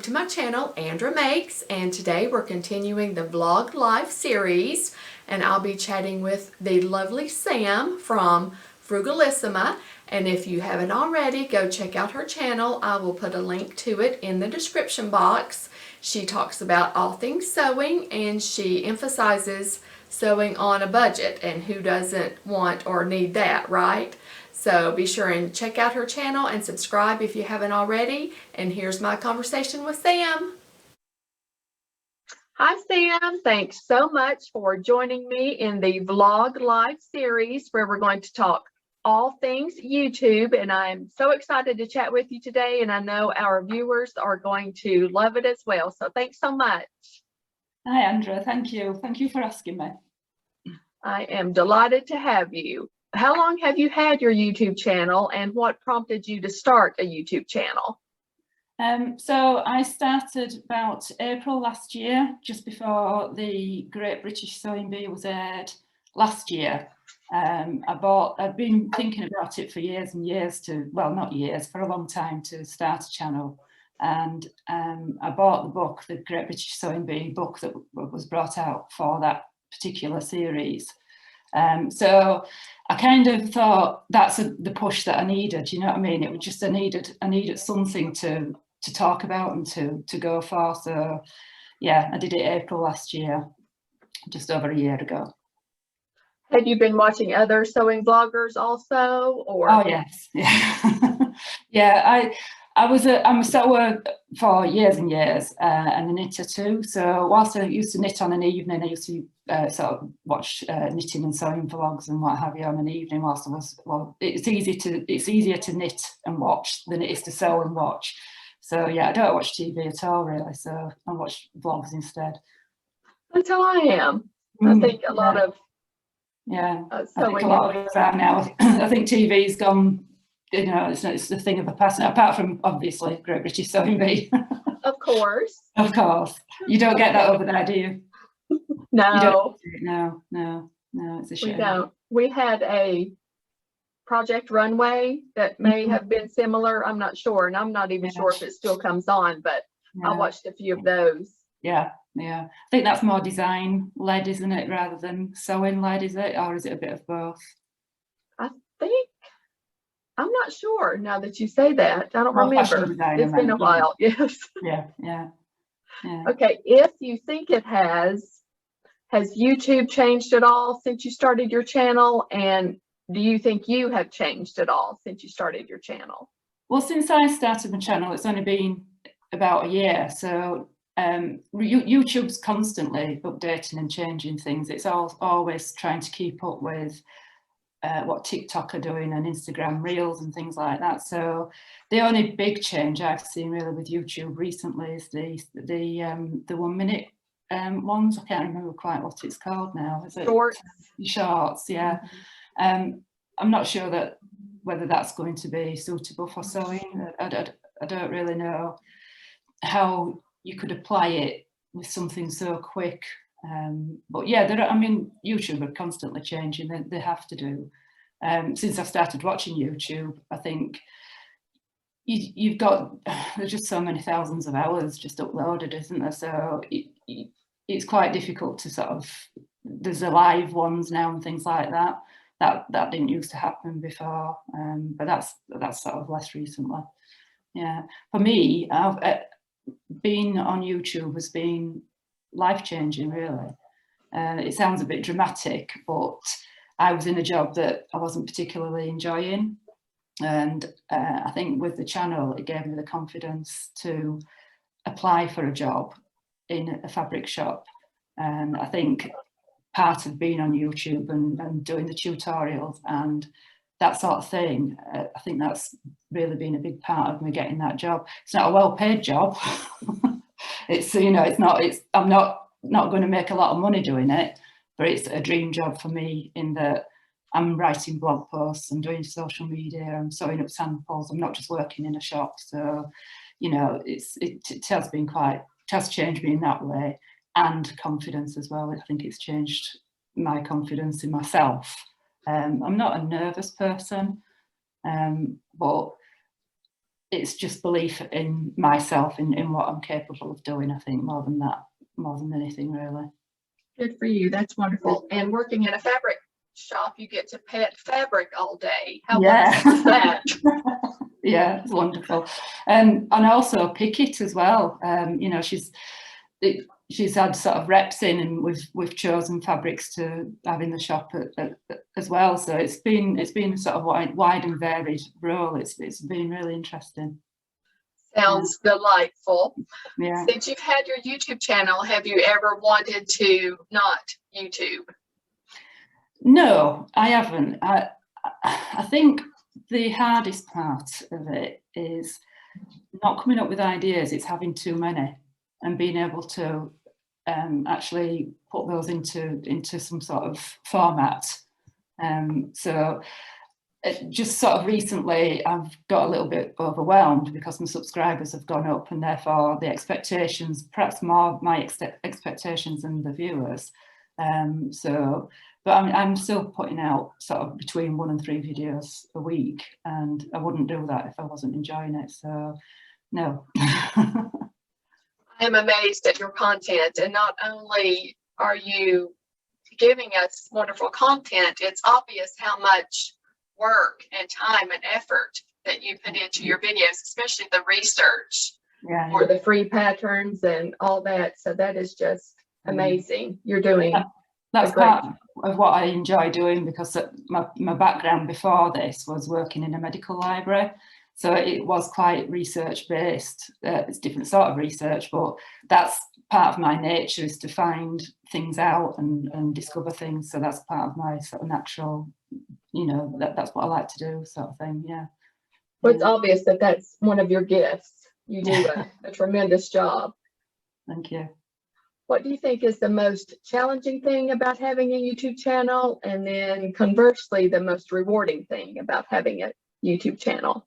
welcome to my channel, Andra Makes, and today we're continuing the vlog live series, and I'll be chatting with the lovely Sam from Frugalisama. And if you haven't already, go check out her channel. I will put a link to it in the description box. She talks about all things sewing, and she emphasizes sewing on a budget, and who doesn't want or need that, right? So be sure and check out her channel and subscribe if you haven't already. And here's my conversation with Sam. Hi, Sam. Thanks so much for joining me in the vlog live series where we're going to talk all things YouTube. And I'm so excited to chat with you today. And I know our viewers are going to love it as well. So thanks so much. Hi, Andrea. Thank you. Thank you for asking me. I am delighted to have you. How long have you had your YouTube channel, and what prompted you to start a YouTube channel? So I started about April last year, just before the Great British Sewing Bee was aired last year. I've been thinking about it for years and years well, not years, for a long time, to start a channel. And I bought the book, the Great British Sewing Bee book that was brought out for that particular series. So I kind of thought that's the push that I needed, you know what I mean? It was just I needed something to talk about and to go for. So yeah, I did it April last year, just over a year ago. Had you been watching other sewing vloggers also, or? Oh yes, yeah. Yeah, I'm a sewer for years and years, and a knitter too. So whilst I used to knit on an evening, I used to sort of watch knitting and sewing vlogs and what have you on an evening whilst I was, well, it's easier to knit and watch than it is to sew and watch. So yeah, I don't watch TV at all really, so I watch vlogs instead. That's how I am. I think a lot of I think a lot of us are now. I think TV's gone, you know, it's the thing of the past now, apart from obviously Great British Sewing Bee. Of course. Of course. You don't get that over there, do you? No. You don't. No, it's a shame. We don't. We had a Project Runway that may have been similar. I'm not sure, and I'm not even sure if it still comes on, but I watched a few of those. Yeah. I think that's more design led, isn't it, rather than sewing led, is it? Or is it a bit of both? I think, I'm not sure now that you say that. I don't remember. It's been a while. Yes. Yeah. Okay, if you think it has YouTube changed at all since you started your channel? And do you think you have changed at all since you started your channel? Well, since I started my channel, it's only been about a year. So YouTube's constantly updating and changing things. It's always trying to keep up with what TikTok are doing and Instagram Reels and things like that. So the only big change I've seen really with YouTube recently is the 1 minute ones. I can't remember quite what it's called now. Is it Shorts? Yeah. I'm not sure whether that's going to be suitable for sewing. I don't really know how you could apply it with something so quick. But yeah, YouTube are constantly changing. They have to do. Since I started watching YouTube, I think there's just so many thousands of hours just uploaded, isn't there? So it's quite difficult to sort of, there's the live ones now and things like that. That didn't used to happen before, but that's sort of less recently. Yeah, for me, being on YouTube has been life-changing, really. It sounds a bit dramatic, but I was in a job that I wasn't particularly enjoying, and I think with the channel it gave me the confidence to apply for a job in a fabric shop. And I think part of being on YouTube and doing the tutorials and that sort of thing, I think that's really been a big part of me getting that job. It's not a well-paid job. I'm not going to make a lot of money doing it, but it's a dream job for me in that I'm writing blog posts, I'm doing social media, I'm sewing up samples, I'm not just working in a shop. So, you know, it has changed me in that way, and confidence as well. I think it's changed my confidence in myself. I'm not a nervous person, but it's just belief in myself, in what I'm capable of doing, I think, more than anything, really. Good for you. That's wonderful. And working in a fabric shop, you get to pet fabric all day. How wonderful is that? Yeah, it's wonderful. And also pick it as well. You know, she's had sort of reps in, and we've chosen fabrics to have in the shop as well. So it's been sort of wide and varied role. It's been really interesting. Sounds delightful. Yeah. Since you've had your YouTube channel, have you ever wanted to not YouTube? No, I haven't. I think the hardest part of it is not coming up with ideas. It's having too many and being able to actually put those into some sort of format. So just sort of recently I've got a little bit overwhelmed because my subscribers have gone up, and therefore the expectations, perhaps more my expectations than the viewers. But I'm still putting out sort of between 1 and 3 videos a week, and I wouldn't do that if I wasn't enjoying it. So no. I am amazed at your content, and not only are you giving us wonderful content, it's obvious how much work and time and effort that you put into your videos, especially the research for the free patterns and all that. So that is just amazing. You're doing that's part of what I enjoy doing, because my background before this was working in a medical library. So it was quite research based. It's different sort of research, but that's part of my nature, is to find things out and discover things. So that's part of my sort of natural, you know, that's what I like to do, sort of thing. Yeah. Well, it's obvious that that's one of your gifts. You do a tremendous job. Thank you. What do you think is the most challenging thing about having a YouTube channel? And then conversely, the most rewarding thing about having a YouTube channel?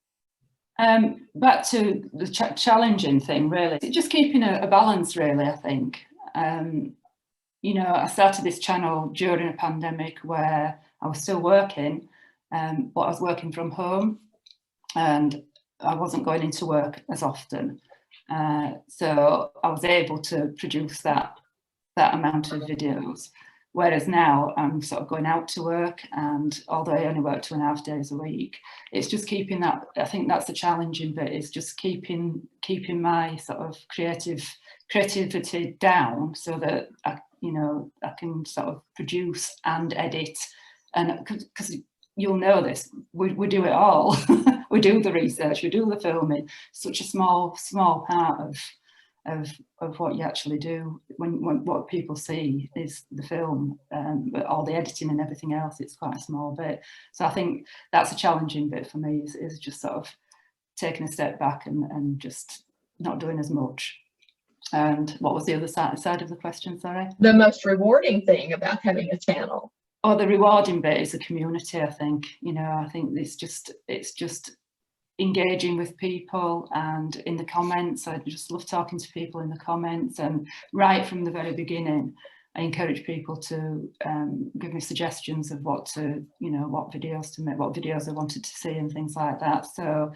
Back to the challenging thing, really, just keeping a balance, really, I think. You know, I started this channel during a pandemic where I was still working, but I was working from home and I wasn't going into work as often. So I was able to produce that amount of videos. Whereas now I'm sort of going out to work, and although I only work 2.5 days a week, it's just keeping that. I think that's the challenging bit, is just keeping my sort of creativity down, so that I can sort of produce and edit, and because you'll know this, we do it all. We do the research, we do the filming. Such a small part of what you actually do. When what people see is the film, but all the editing and everything else, it's quite a small bit. So I think that's a challenging bit for me, is just sort of taking a step back and just not doing as much. And what was the other side of the question, sorry? The most rewarding thing about having a channel. Oh, the rewarding bit is the community, I think. You know, I think it's just engaging with people, and in the comments, I just love talking to people in the comments. And right from the very beginning, I encourage people to give me suggestions of what videos to make, what videos they wanted to see, and things like that. So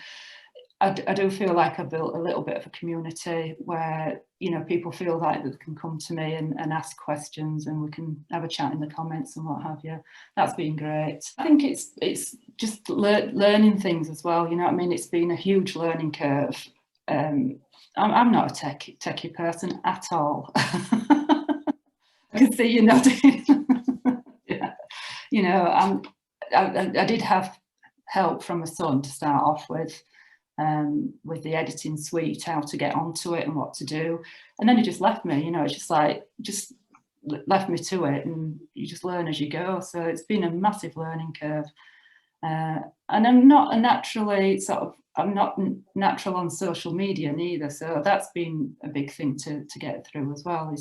I do feel like I've built a little bit of a community where, you know, people feel like they can come to me and ask questions, and we can have a chat in the comments and what have you. That's been great. I think it's just learning things as well. You know what I mean? It's been a huge learning curve. I'm not a techie person at all. I can see you nodding. Yeah. You know, I did have help from my son to start off with the editing suite, how to get onto it and what to do, and then he just left me. You know, it's just left me to it, and you just learn as you go. So it's been a massive learning curve, and I'm not natural on social media neither, so that's been a big thing to get through as well.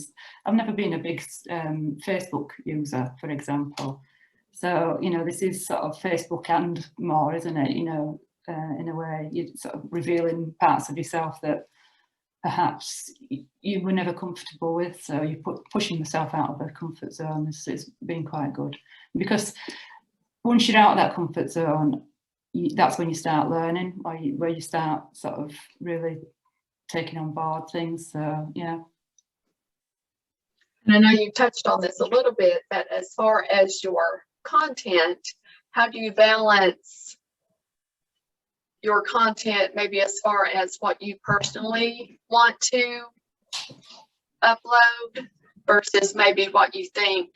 I've never been a big Facebook user, for example. So, you know, this is sort of Facebook and more, isn't it? You know, in a way, you're sort of revealing parts of yourself that perhaps you were never comfortable with. So you're pushing yourself out of the comfort zone. It's been quite good, because once you're out of that comfort zone, that's when you start learning, or where you start sort of really taking on board things. So yeah. And I know you touched on this a little bit, but as far as your content, how do you balance your content, maybe as far as what you personally want to upload versus maybe what you think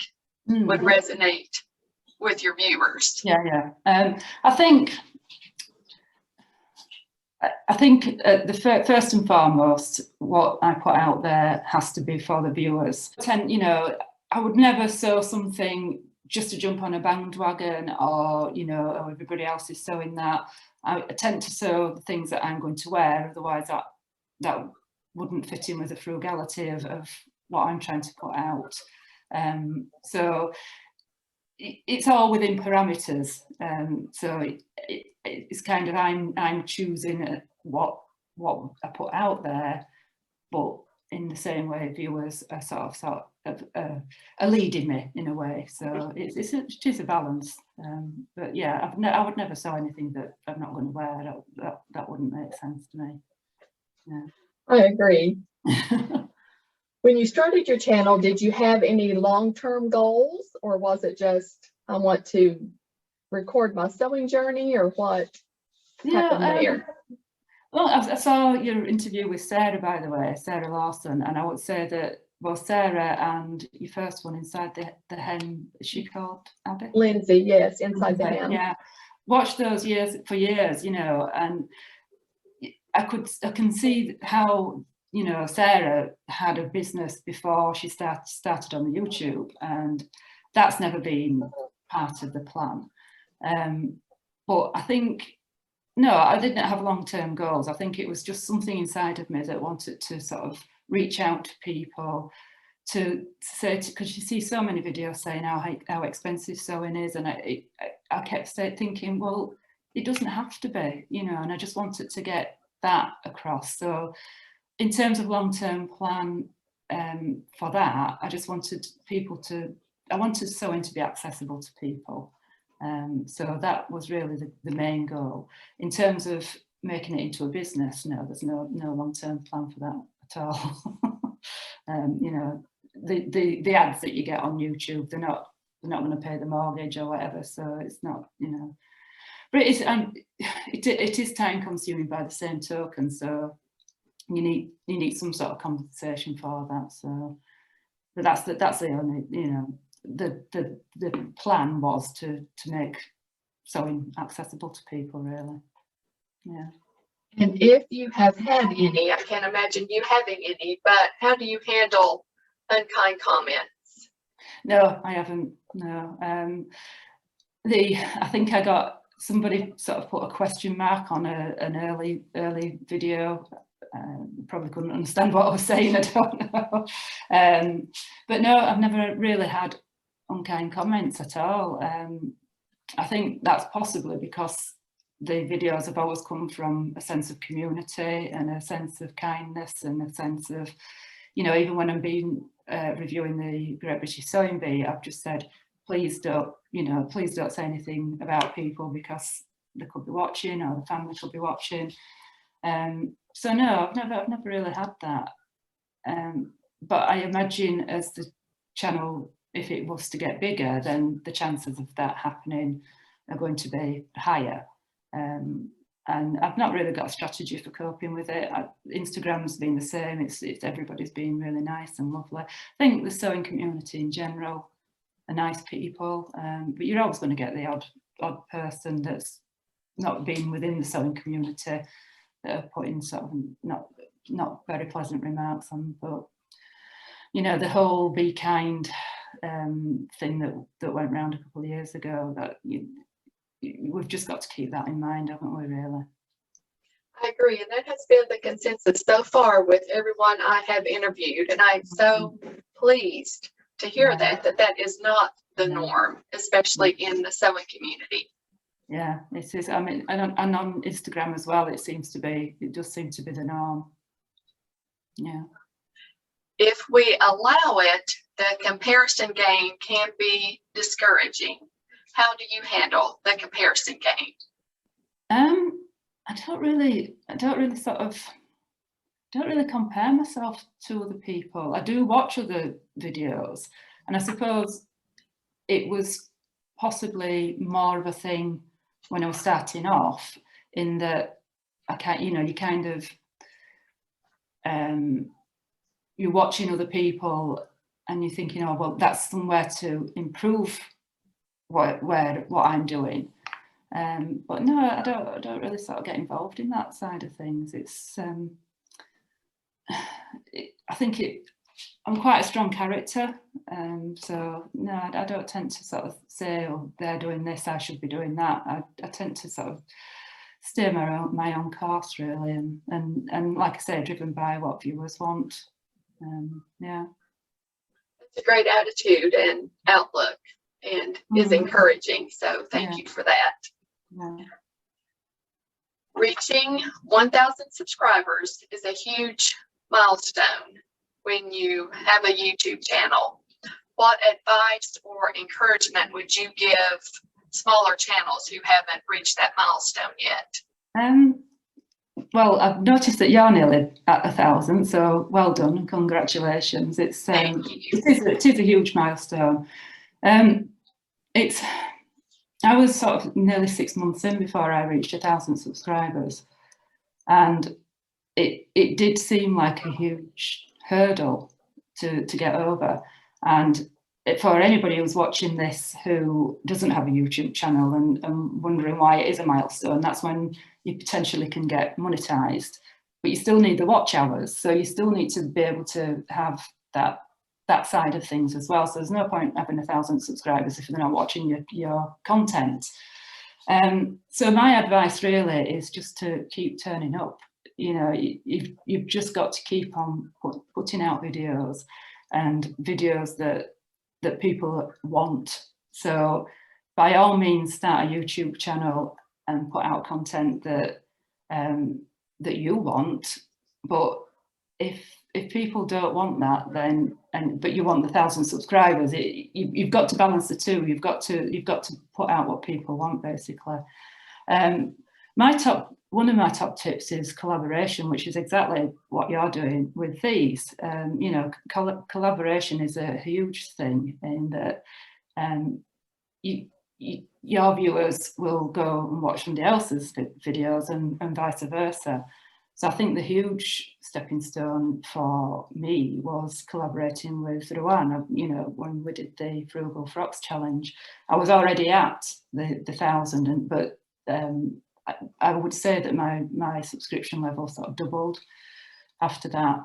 would resonate with your viewers? Yeah. I think the first and foremost, what I put out there has to be for the viewers. I would never sew something just to jump on a bandwagon, or everybody else is sewing that. I tend to sew the things that I'm going to wear, otherwise that wouldn't fit in with the frugality of what I'm trying to put out. So it's all within parameters. So it's kind of I'm choosing what I put out there, but in the same way, viewers are sort of are leading me in a way. So it is a balance. But yeah, I would never sew anything that I'm not going to wear. That wouldn't make sense to me. Yeah. I agree. When you started your channel, did you have any long-term goals, or was it just, I want to record my sewing journey, or what happened there? Well, I saw your interview with Sarah, by the way, Sarah Lawson, and I would say that both Sarah and your first one, Inside the Hen, is she called Abby? Lindsay, yes, Inside the Hen. Yeah, watched those for years, and I can see how, Sarah had a business before she started on the YouTube, and that's never been part of the plan. But I think, no, I didn't have long-term goals. I think it was just something inside of me that wanted to sort of reach out to people, to say, because you see so many videos saying how expensive sewing is, and I kept thinking, well, it doesn't have to be, and I just wanted to get that across. So in terms of long-term plan for that, I just wanted I wanted sewing to be accessible to people. So that was really the main goal. In terms of making it into a business, no, there's no long-term plan for that at all. The ads that you get on YouTube, they're not going to pay the mortgage or whatever, so it's not, but it is time consuming by the same token, so you need some sort of compensation for that. So, but that's the only, the plan was to make sewing accessible to people, really. Yeah. And if you have had any, I can't imagine you having any, but how do you handle unkind comments? No, I haven't. No. I think I got somebody sort of put a question mark on an early video. Probably couldn't understand what I was saying, I don't know. But no, I've never really had unkind comments at all. I think that's possibly because the videos have always come from a sense of community and a sense of kindness and a sense of, even when I'm reviewing the Great British Sewing Bee, I've just said, please don't say anything about people because they could be watching or the family could be watching. So no, I've never really had that. But I imagine as the channel, if it was to get bigger, then the chances of that happening are going to be higher. And I've not really got a strategy for coping with it. Instagram's been the same. It's everybody's been really nice and lovely. I think the sewing community in general are nice people, but you're always going to get the odd person that's not been within the sewing community that are putting sort of not very pleasant remarks on. But the whole be kind thing that went around a couple of years ago, that we've just got to keep that in mind, haven't we, really? I agree, and that has been the consensus so far with everyone I have interviewed, and I'm so pleased to hear that is not the norm, especially in the sewing community. Yeah, it is. I mean, and on Instagram as well, it does seem to be the norm. Yeah. If we allow it, the comparison game can be discouraging. How do you handle the comparison game? I don't really compare myself to other people. I do watch other videos, and I suppose it was possibly more of a thing when I was starting off, in that I can't, you kind of, you're watching other people and you're thinking, oh, well, that's somewhere to improve what I'm doing. But no, I don't really sort of get involved in that side of things. It's, I think I'm quite a strong character, so no, I don't tend to sort of say, oh, they're doing this, I should be doing that. I tend to sort of steer my own course, really, and like I say, driven by what viewers want. Yeah. It's a great attitude and outlook, and is encouraging. So thank you for that. Yeah. Reaching 1,000 subscribers is a huge milestone when you have a YouTube channel. What advice or encouragement would you give smaller channels who haven't reached that milestone yet? Well, I've noticed that you're nearly at 1,000, so well done and congratulations. It's it is a huge milestone. I was sort of nearly 6 months in before I reached 1,000 subscribers, and it did seem like a huge hurdle to get over. And for anybody who's watching this who doesn't have a YouTube channel and wondering why it is a milestone, that's when you potentially can get monetized, but you still need the watch hours. So you still need to be able to have that side of things as well. So there's no point having 1,000 subscribers if they're not watching your content. So my advice really is just to keep turning up. You know, you've just got to keep on putting out videos, and videos that people want. So by all means, start a YouTube channel and put out content that you want. But if people don't want that, then but you want the 1,000 subscribers, you've got to balance the two. You've got to put out what people want, basically. One of my top tips is collaboration, which is exactly what you're doing with these. You know, collaboration is a huge thing in that your viewers will go and watch somebody else's videos and vice versa. So I think the huge stepping stone for me was collaborating with Rowan. You know, when we did the Frugal Frocks challenge, I was already at the 1,000, but I would say that my subscription level sort of doubled after that.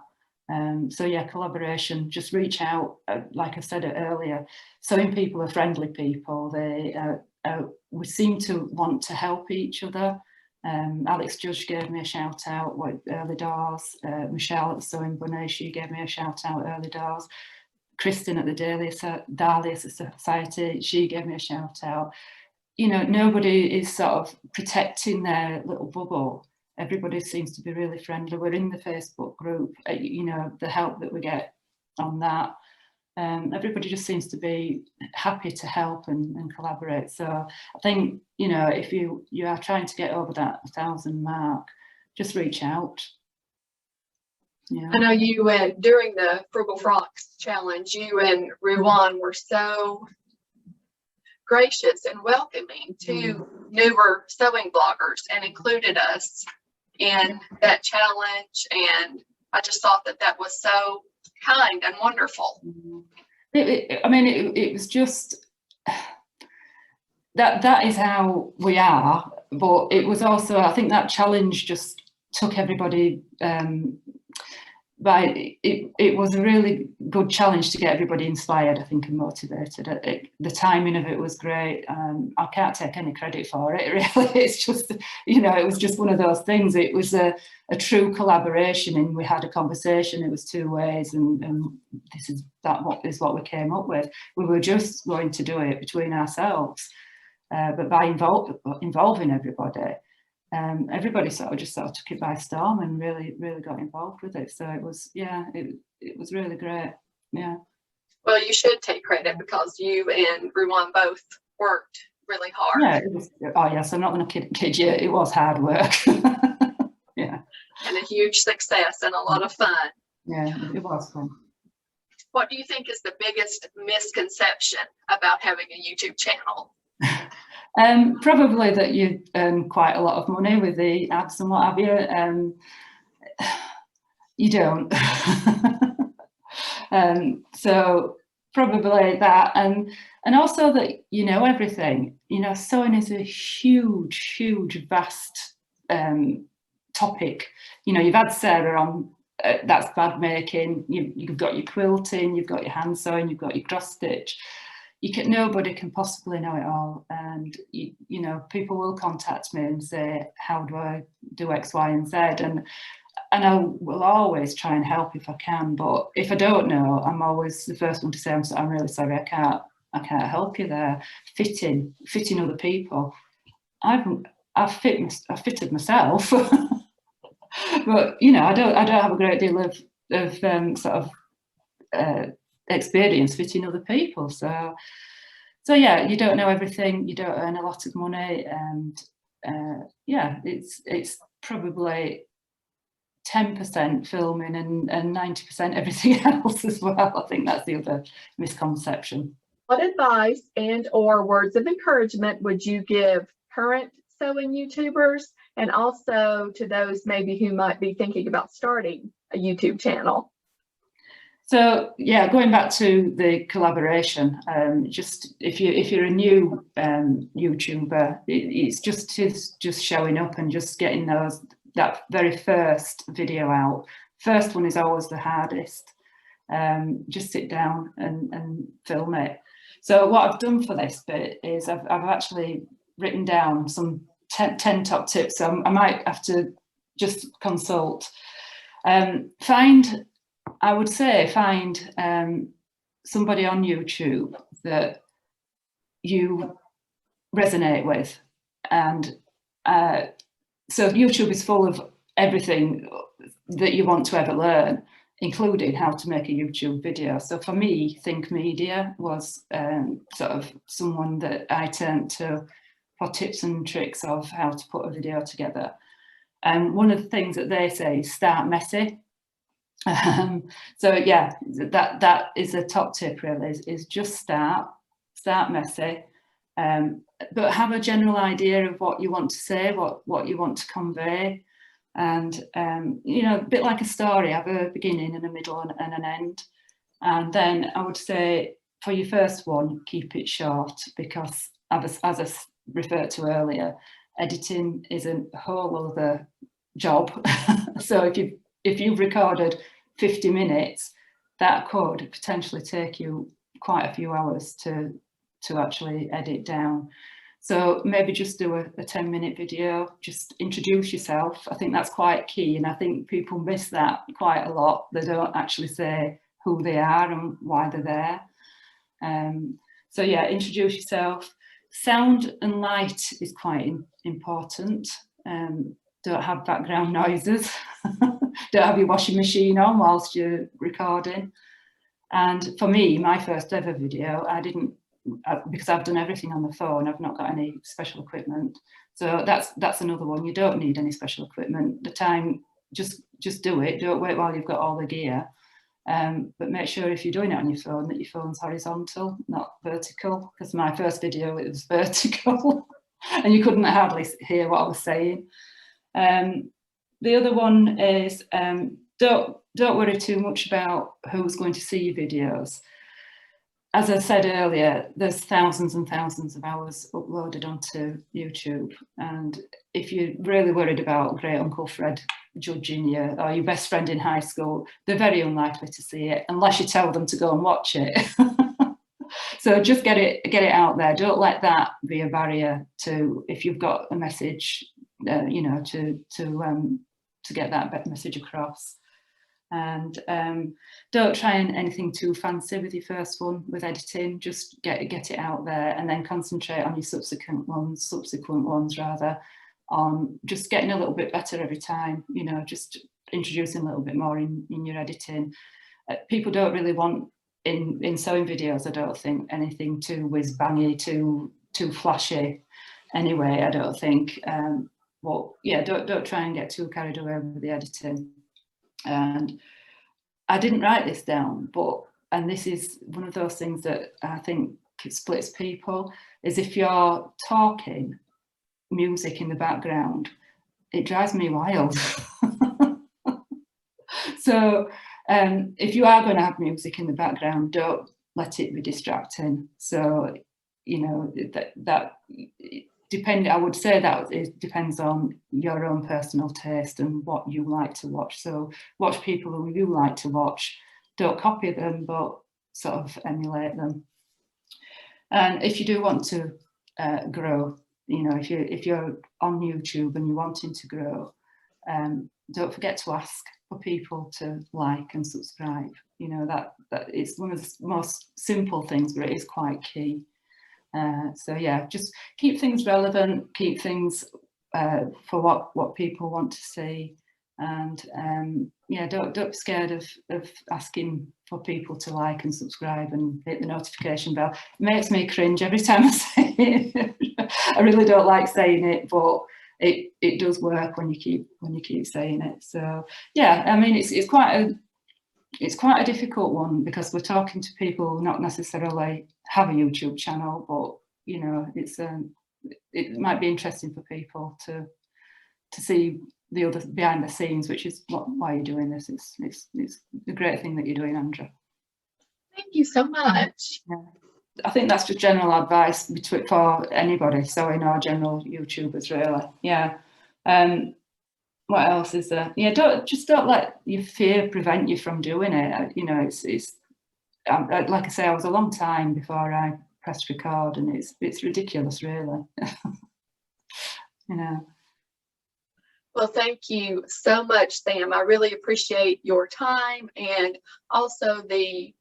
So yeah, collaboration, just reach out, like I said earlier. Sewing people are friendly people. We seem to want to help each other. Alex Judge gave me a shout out early doors. Michelle at the Sewing Bunny, she gave me a shout out early doors. Kristen at the Dahlia Society, she gave me a shout out. You know, nobody is sort of protecting their little bubble. Everybody seems to be really friendly. We're in the Facebook group, you know, the help that we get on that. Everybody just seems to be happy to help and collaborate. So I think, you know, if you are trying to get over that 1,000 mark, just reach out. Yeah. I know you during the Frugal Frocks challenge, you and Ruwan were so gracious and welcoming to newer sewing bloggers and included us in that challenge, and I just thought that was so kind and wonderful. I mean, it was just that is how we are, but it was also, I think that challenge just took everybody it was a really good challenge to get everybody inspired, I think, and motivated. The timing of it was great. I can't take any credit for it, really. It's just, you know, it was just one of those things. It was a true collaboration, and we had a conversation. It was two ways, and this is what we came up with. We were just going to do it between ourselves, but by involving everybody. Everybody sort of took it by storm and really got involved with it. So it was, yeah, it was really great. Yeah. Well, you should take credit because you and Ruwan both worked really hard. Yeah, it was, oh yes, I'm not going to kid you, it was hard work. Yeah. And a huge success and a lot of fun. Yeah, it was fun. What do you think is the biggest misconception about having a YouTube channel? Probably that you earn quite a lot of money with the ads and what have you. You don't. So probably that, and also that you know everything. You know, sewing is a huge, vast topic. You know, you've had Sarah on. That's bag making. You've got your quilting. You've got your hand sewing. You've got your cross stitch. Nobody can possibly know it all, and you know, people will contact me and say, how do I do X, Y, and Z, and I will always try and help if I can, but if I don't know, I'm always the first one to say, I'm really sorry, I can't help you there. Fitting other people, I've fitted myself, but you know, I don't have a great deal of sort of experience fitting other people. So yeah, you don't know everything, you don't earn a lot of money, and yeah, it's probably 10% filming and 90% everything else as well. I think that's the other misconception. What advice and or words of encouragement would you give current sewing YouTubers, and also to those maybe who might be thinking about starting a YouTube channel? So yeah, going back to the collaboration, just if you're a new YouTuber, it's just showing up and just getting that very first video out. First one is always the hardest. Just sit down and film it. So what I've done for this bit is I've actually written down some 10 top tips. So I might have to just consult. I would say find somebody on YouTube that you resonate with, and so YouTube is full of everything that you want to ever learn, including how to make a YouTube video. So for me, Think Media was sort of someone that I turned to for tips and tricks of how to put a video together. And one of the things that they say is start messy. So yeah, that is a top tip really, is just start messy, but have a general idea of what you want to say, what you want to convey, and you know, a bit like a story, have a beginning and a middle and an end. And then I would say for your first one, keep it short, because as I referred to earlier, editing is a whole other job. So if you've recorded 50 minutes, that could potentially take you quite a few hours to actually edit down. So maybe just do a 10-minute video, just introduce yourself. I think that's quite key, and I think people miss that quite a lot. They don't actually say who they are and why they're there. So yeah, introduce yourself. Sound and light is quite important. Don't have background noises. Don't have your washing machine on whilst you're recording. And for me, my first ever video, I didn't, because I've done everything on the phone, I've not got any special equipment. So that's another one. You don't need any special equipment. The time, just do it. Don't wait while you've got all the gear. But make sure if you're doing it on your phone that your phone's horizontal, not vertical, because my first video, it was vertical and you couldn't hardly hear what I was saying. The other one is don't worry too much about who's going to see your videos. As I said earlier, there's thousands and thousands of hours uploaded onto YouTube, and if you're really worried about great Uncle Fred judging you, or your best friend in high school, they're very unlikely to see it unless you tell them to go and watch it. So just get it out there. Don't let that be a barrier to, if you've got a message, you know, to get that message across. And don't try anything too fancy with your first one with editing. Just get it out there, and then concentrate on your subsequent ones rather, on just getting a little bit better every time, you know, just introducing a little bit more in your editing. People don't really want in sewing videos, I don't think, anything too whiz bangy, too too flashy anyway, I don't think. Well, yeah, don't try and get too carried away with the editing. And I didn't write this down, and this is one of those things that I think splits people, is if you're talking music in the background, it drives me wild. So if you are going to have music in the background, don't let it be distracting. So, you know, I would say that it depends on your own personal taste and what you like to watch. So watch people who you like to watch. Don't copy them, but sort of emulate them. And if you do want to grow, you know, if you're on YouTube and you're wanting to grow, don't forget to ask for people to like and subscribe. You know, that it's one of the most simple things, but it is quite key. So yeah, just keep things relevant, keep things for what people want to see, and yeah, don't be scared of asking for people to like and subscribe and hit the notification bell. It makes me cringe every time I say it. I really don't like saying it, but it does work when you keep saying it. So yeah, I mean, it's quite a difficult one, because we're talking to people who not necessarily have a YouTube channel, but you know, it might be interesting for people to see the other behind the scenes, which is why you're doing this. It's the great thing that you're doing, Andrea. Thank you so much. Yeah. I think that's just general advice for anybody, so in our general YouTubers, really. Yeah. What else is there? Yeah, don't let your fear prevent you from doing it. You know, it's like I say, I was a long time before I pressed record, and it's ridiculous, really. You know. Well, thank you so much, Sam. I really appreciate your time and also the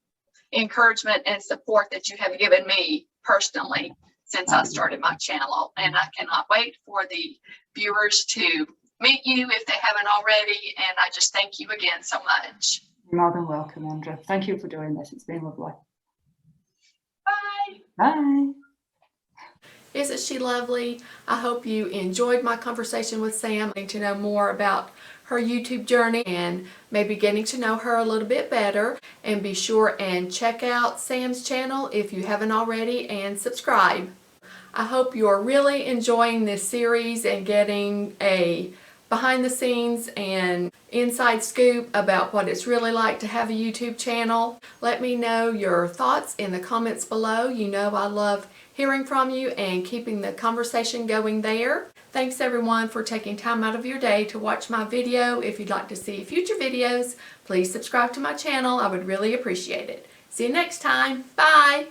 encouragement and support that you have given me personally since I started my channel. And I cannot wait for the viewers to meet you if they haven't already. And I just thank you again so much. You're more than welcome, Andrea. Thank you for doing this. It's been lovely. Bye. Bye. Isn't she lovely? I hope you enjoyed my conversation with Sam, getting to know more about her YouTube journey and maybe getting to know her a little bit better. And be sure and check out Sam's channel if you haven't already, and subscribe. I hope you're really enjoying this series and getting a behind the scenes and inside scoop about what it's really like to have a YouTube channel. Let me know your thoughts in the comments below. You know I love hearing from you and keeping the conversation going there. Thanks everyone for taking time out of your day to watch my video. If you'd like to see future videos, please subscribe to my channel. I would really appreciate it. See you next time. Bye.